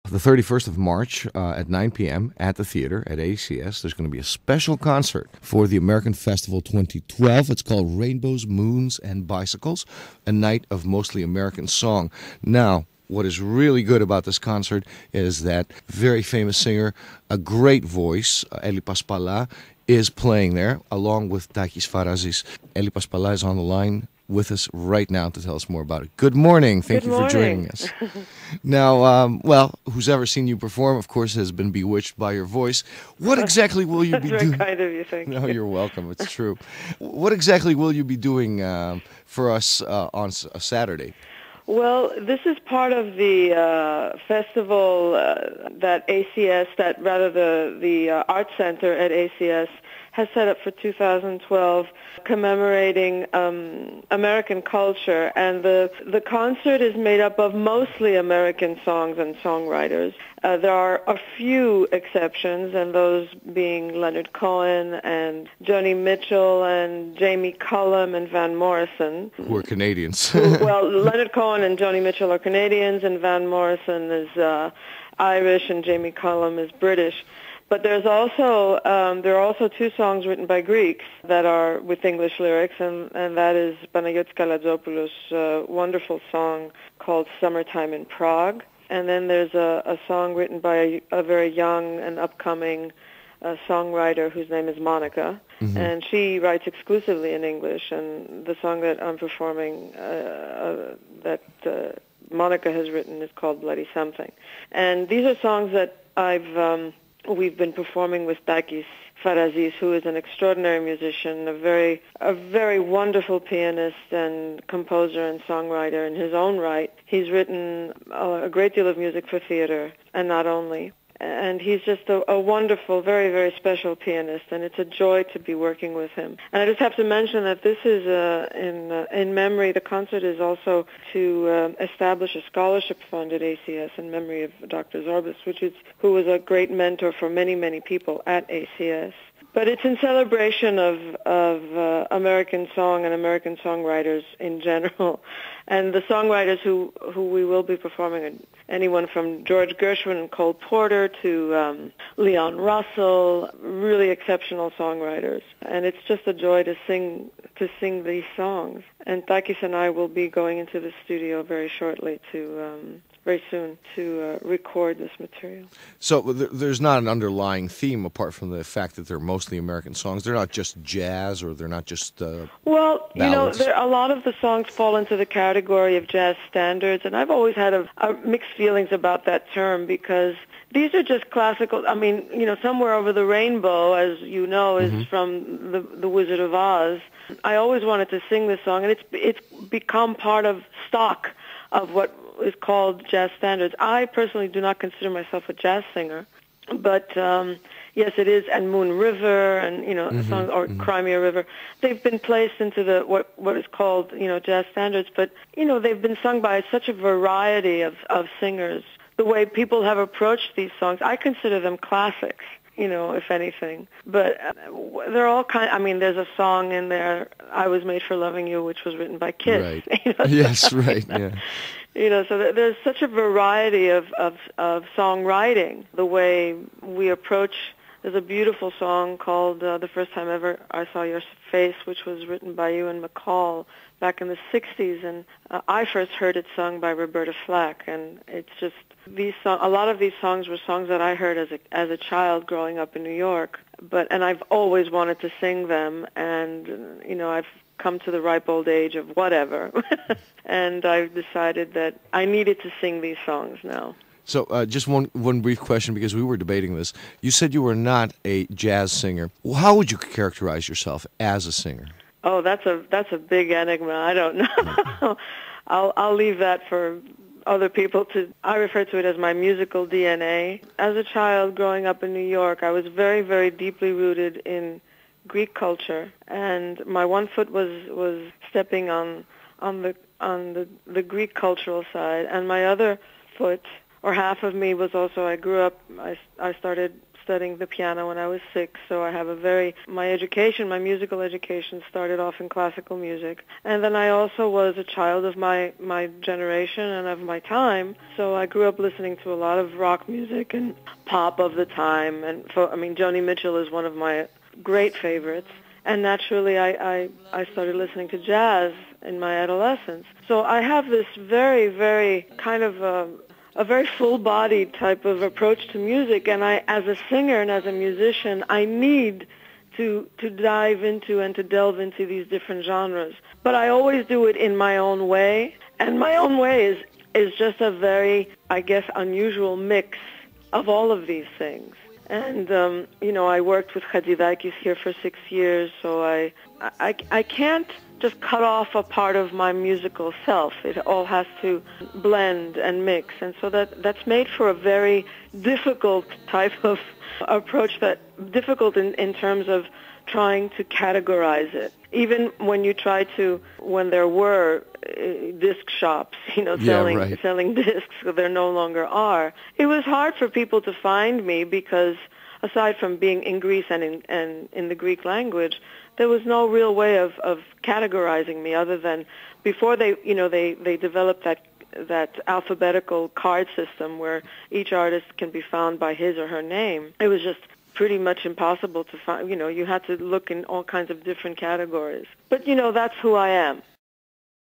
the 31st of March at 9 p.m. at the theater at ACS. There's going to be a special concert for the American Festival 2012. It's called Rainbows, Moons, and Bicycles, a night of mostly American song. Now, what is really good about this concert is that very famous singer, a great voice, Elli Paspala, is playing there along with Takis Farazis. Elli Paspala is on the line with us right now to tell us more about it. Good morning. Thank you for joining us. Now, who's ever seen you perform, of course, has been bewitched by your voice. What exactly will you be doing? That's very kind of you, thank you. No, you're welcome. It's true. What exactly will you be doing for us on a Saturday? Well, this is part of the festival that ACS, the Art Center at ACS has set up for 2012, commemorating American culture. And the concert is made up of mostly American songs and songwriters. There are a few exceptions, and those being Leonard Cohen and Joni Mitchell and Jamie Cullum and Van Morrison. Who are Canadians. Well, Leonard Cohen and Joni Mitchell are Canadians, and Van Morrison is Irish, and Jamie Cullum is British. But there are also two songs written by Greeks that are with English lyrics, and that is Panagiotis Kalatzopoulos' wonderful song called Summertime in Prague. And then there's a song written by a very young and upcoming songwriter whose name is Monica, and she writes exclusively in English. And the song that I'm performing that Monica has written is called Bloody Something. And these are songs that we've been performing with Takis Farazis, who is an extraordinary musician, a very wonderful pianist and composer and songwriter in his own right. He's written a great deal of music for theater, and not only. And he's just a wonderful, very, very special pianist, and it's a joy to be working with him. And I just have to mention that this is in memory. The concert is also to establish a scholarship fund at ACS in memory of Dr. Zorbas, who was a great mentor for many, many people at ACS. But it's in celebration of American song and American songwriters in general. And the songwriters who we will be performing are anyone from George Gershwin and Cole Porter to Leon Russell, really exceptional songwriters. And it's just a joy to sing these songs. And Takis and I will be going into the studio very soon to record this material. So there's not an underlying theme apart from the fact that they're mostly American songs. They're not just jazz, or they're not just well, ballads. A lot of the songs fall into the category of jazz standards, and I've always had a mixed feelings about that term, because these are just classical. I mean, Somewhere Over the Rainbow, as you know, is from the Wizard of Oz. I always wanted to sing this song, and it's become part of stock of what is called jazz standards. I personally do not consider myself a jazz singer, but yes, it is. And Moon River, and songs, or Crimea River, they've been placed into the what is called jazz standards. But they've been sung by such a variety of singers. The way people have approached these songs, I consider them classics. If anything. But they're all kind. I mean, there's a song in there, "I Was Made for Loving You," which was written by Kiss. Right. Yes, right. Yeah. So there's such a variety of songwriting. The way we approach. There's a beautiful song called "The First Time Ever I Saw Your Face," which was written by Ewan McCall back in the '60s, and I first heard it sung by Roberta Flack, and it's just a lot of these songs were songs that I heard as a child growing up in New York, and I've always wanted to sing them, and I've come to the ripe old age of whatever, and I've decided that I needed to sing these songs now. So just one brief question, because we were debating this. You said you were not a jazz singer. Well, how would you characterize yourself as a singer? Oh, that's a big enigma. I don't know. I'll leave that for other people to. I refer to it as my musical DNA. As a child growing up in New York, I was very, very deeply rooted in Greek culture, and my one foot was stepping on the Greek cultural side, and my other foot, or half of me, was also. I grew up. I started studying the piano when I was 6, so I have my musical education started off in classical music. And then I also was a child of my generation and of my time, so I grew up listening to a lot of rock music and pop of the time. And Joni Mitchell is one of my great favorites. And naturally, I started listening to jazz in my adolescence. So I have this very, very kind of a very full-bodied type of approach to music. And as a singer and as a musician, I need to dive into and to delve into these different genres. But I always do it in my own way. And my own way is just a very, I guess, unusual mix of all of these things. And, I worked with Takis here for 6 years, so I can't just cut off a part of my musical self. It all has to blend and mix. And so that's made for a very difficult type of approach, difficult in terms of trying to categorize it. Even when there were disc shops, selling discs, so there no longer are. It was hard for people to find me because aside from being in Greece and in the Greek language, there was no real way of categorizing me other than before they developed that alphabetical card system where each artist can be found by his or her name. It was just pretty much impossible to find. You had to look in all kinds of different categories. But that's who I am.